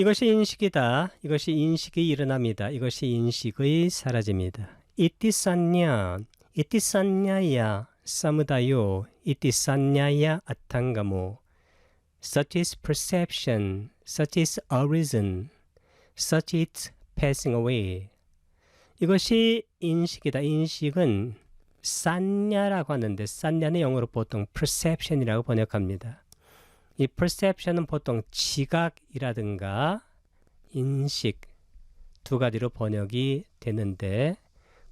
이것이 인식이다. 이것이 인식이 일어납니다. 이것이 인식의 사라집니다. 이띠산냐, 이띠산냐야 사무다요, 이띠산냐야 아탕가모. Such is perception, such is arisen, such is passing away. 이것이 인식이다. 인식은 산냐라고 하는데 산냐는 영어로 보통 perception이라고 번역합니다. 이 perception은 보통 지각이라든가 인식 두 가지로 번역이 되는데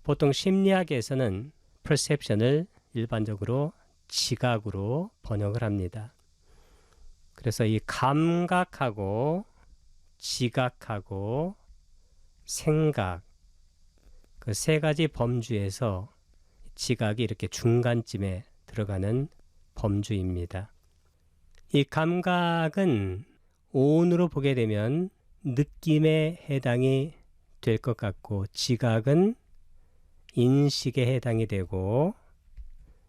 보통 심리학에서는 perception을 일반적으로 지각으로 번역을 합니다. 그래서 이 감각하고 지각하고 생각 그 세 가지 범주에서 지각이 이렇게 중간쯤에 들어가는 범주입니다. 이 감각은 오온으로 보게 되면 느낌에 해당이 될 것 같고 지각은 인식에 해당이 되고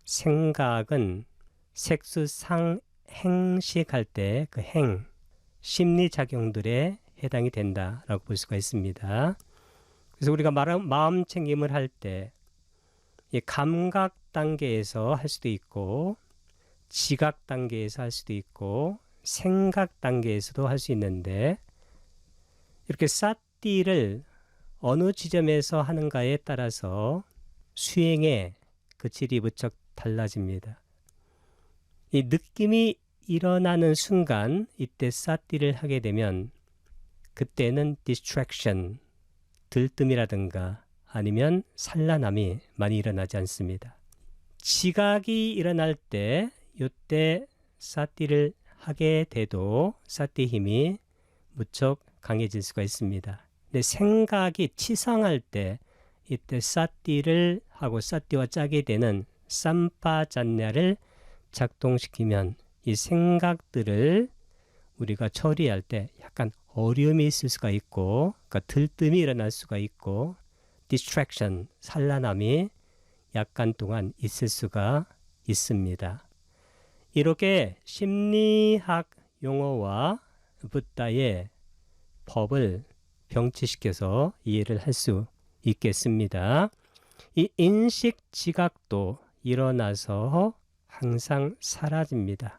생각은 색수상행식할 때 그 행, 심리작용들에 해당이 된다라고 볼 수가 있습니다. 그래서 우리가 마음 챙김을 할 때 이 감각 단계에서 할 수도 있고 지각 단계에서 할 수도 있고 생각 단계에서도 할 수 있는데 이렇게 사띠를 어느 지점에서 하는가에 따라서 수행의 그 질이 무척 달라집니다. 이 느낌이 일어나는 순간 이때 사띠를 하게 되면 그때는 distraction, 들뜸이라든가 아니면 산란함이 많이 일어나지 않습니다. 지각이 일어날 때 이때 사띠를 하게 돼도 사띠 힘이 무척 강해질 수가 있습니다. 근데 생각이 치성할 때 이때 사띠를 하고 사띠와 짜게 되는 삼파잔냐를 작동시키면 이 생각들을 우리가 처리할 때 약간 어려움이 있을 수가 있고 그러니까 들뜸이 일어날 수가 있고 distraction, 산란함이 약간 동안 있을 수가 있습니다. 이렇게 심리학 용어와 붓다의 법을 병치시켜서 이해를 할 수 있겠습니다. 이 인식 지각도 일어나서 항상 사라집니다.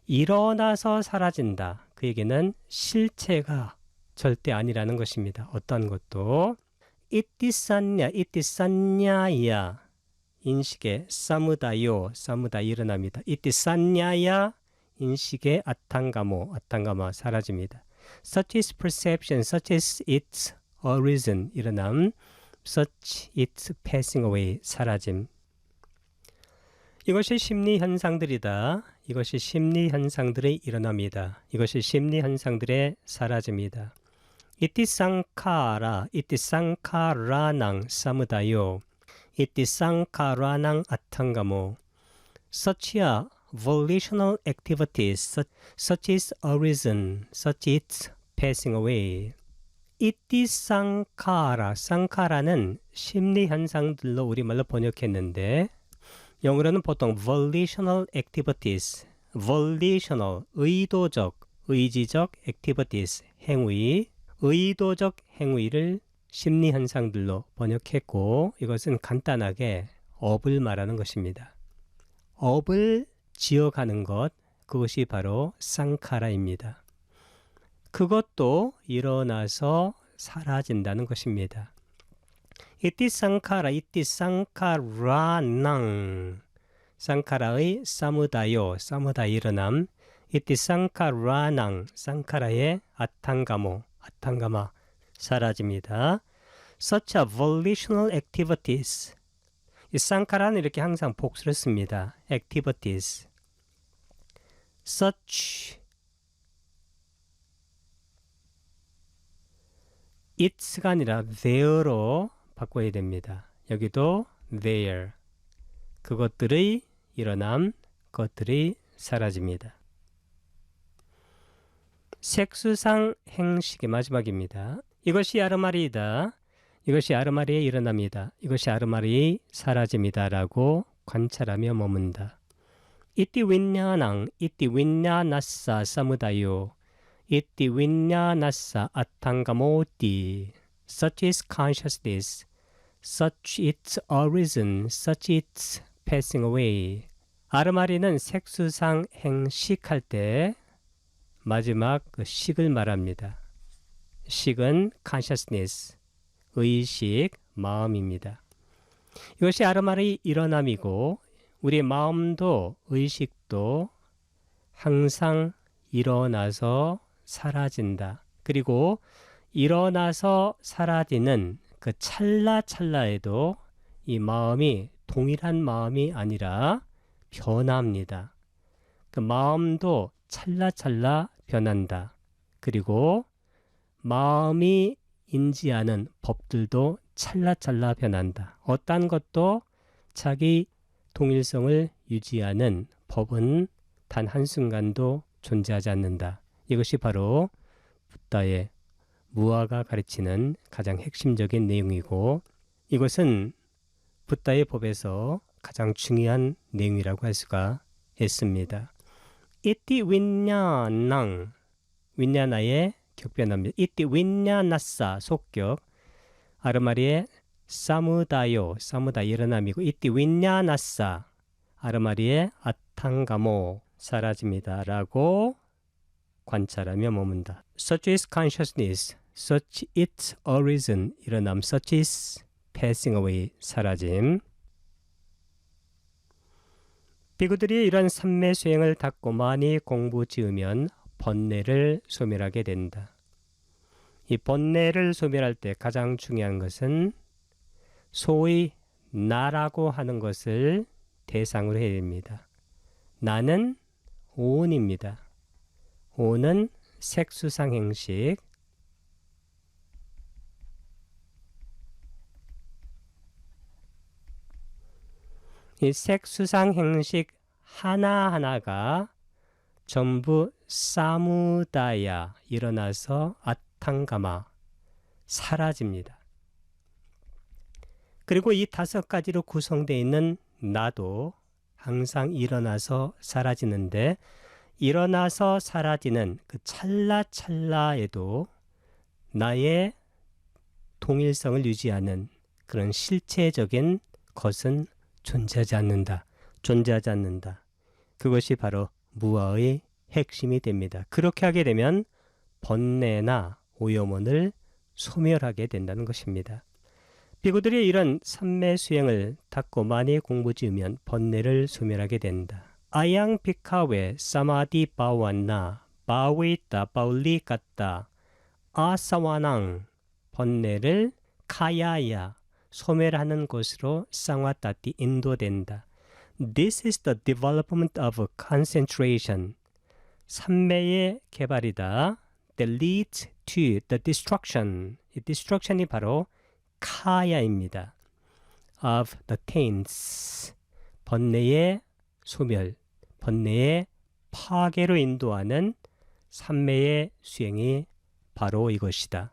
일어나서 사라진다. 그 얘기는 실체가 절대 아니라는 것입니다. 어떤 것도 이띠산냐, 이띠산냐야 인식의 사무다요, 사무다 일어납니다. 이띠산냐야 인식의 아탕가모, 아탕가마 사라집니다. Such is perception, such is its arisen 일어남, such its passing away 사라짐. 이것이 심리 현상들이다. 이것이 심리 현상들이 일어납니다. 이것이 심리 현상들의 사라집니다. 이티 상카라, 이티 상카라낭 사무다요, 이티 상카라낭 아탕가모. Such are volitional activities, such is arisen, such is passing away. 이티 상카라, 상카라는 심리 현상들로 우리말로 번역했는데 영어로는 보통 volitional activities, volitional, 의도적, 의지적 activities, 행위, 의도적 행위를 심리 현상들로 번역했고 이것은 간단하게 업을 말하는 것입니다. 업을 지어가는 것, 그것이 바로 상카라입니다. 그것도 일어나서 사라진다는 것입니다. 이티 상카라, 이티 상카라낭, 상카라의 사무다요, 사무다 일어남, 이티 상카라낭, 상카라의 아탕가모, 아탕가마 사라집니다. Such a volitional activities. 이 상카라는 이렇게 항상 복수를 씁니다. activities. Such it's가 아니라 there로 바꿔야 됩니다. 여기도 there. 그것들의 일어남, 것들이 사라집니다. 색수상 행식의 마지막입니다. 이것이 아르마리이다. 이것이 아르마리에 일어납니다. 이것이 아르마리의 사라짐이다 라고 관찰하며 머문다. 이띠 윈냐낭, 이띠 윈냐나사 사무다요, 이띠 윈냐나사 아탕가모띠 such is consciousness, such its origin, such its passing away. 아르마리는 색수상 행식할 때 마지막 그 식을 말합니다. 식은 consciousness, 의식, 마음입니다. 이것이 아르마리의 일어남이고 우리 마음도 의식도 항상 일어나서 사라진다. 그리고 일어나서 사라지는 그 찰나찰나에도 이 마음이 동일한 마음이 아니라 변합니다. 그 마음도 찰나찰나 변한다. 그리고 마음이 인지하는 법들도 찰나찰나 변한다. 어떤 것도 자기 동일성을 유지하는 법은 단 한순간도 존재하지 않는다. 이것이 바로 붓다의 무아가 가르치는 가장 핵심적인 내용이고 이것은 붓다의 법에서 가장 중요한 내용이라고 할 수가 있습니다. 이띠 윈냐낭, 윈냐나의 격변합니다. 이띠 윈냐나사 속격, 아르마리의 사무다요, 사무다 일어남이고 이띠 윈냐나사, 아르마리의 아탕가모, 사라집니다. 라고 관찰하며 머문다. Such is consciousness, such its origin, 일어남, such is passing away, 사라짐. 비구들이 이런 삼매 수행을 닦고 많이 공부 지으면 번뇌를 소멸하게 된다. 이 번뇌를 소멸할 때 가장 중요한 것은 소위 나라고 하는 것을 대상으로 해야 됩니다. 나는 오은입니다. 오는 색수상 행식, 이 색수상 행식 하나하나가 전부 사무다야 일어나서 아탕가마 사라집니다. 그리고 이 5가지로 구성되어 있는 나도 항상 일어나서 사라지는데 일어나서 사라지는 그 찰나찰나에도 나의 동일성을 유지하는 그런 실체적인 것은 존재하지 않는다. 존재하지 않는다. 그것이 바로 무아의 핵심이 됩니다. 그렇게 하게 되면 번뇌나 오염원을 소멸하게 된다는 것입니다. 비구들이 이런 삼매 수행을 닦고 많이 공부 지으면 번뇌를 소멸하게 된다. 아양 피카웨 사마디 바완나 바웨이따 바울리 같다 아사와낭 번뇌를 카야야 소멸하는 것으로 쌍화따띠 인도된다. This is the development of concentration. 삼매의 개발이다. That leads to the destruction. 이 destruction이 바로 카야입니다. Of the taints. 번뇌의 소멸, 번뇌의 파괴로 인도하는 삼매의 수행이 바로 이것이다.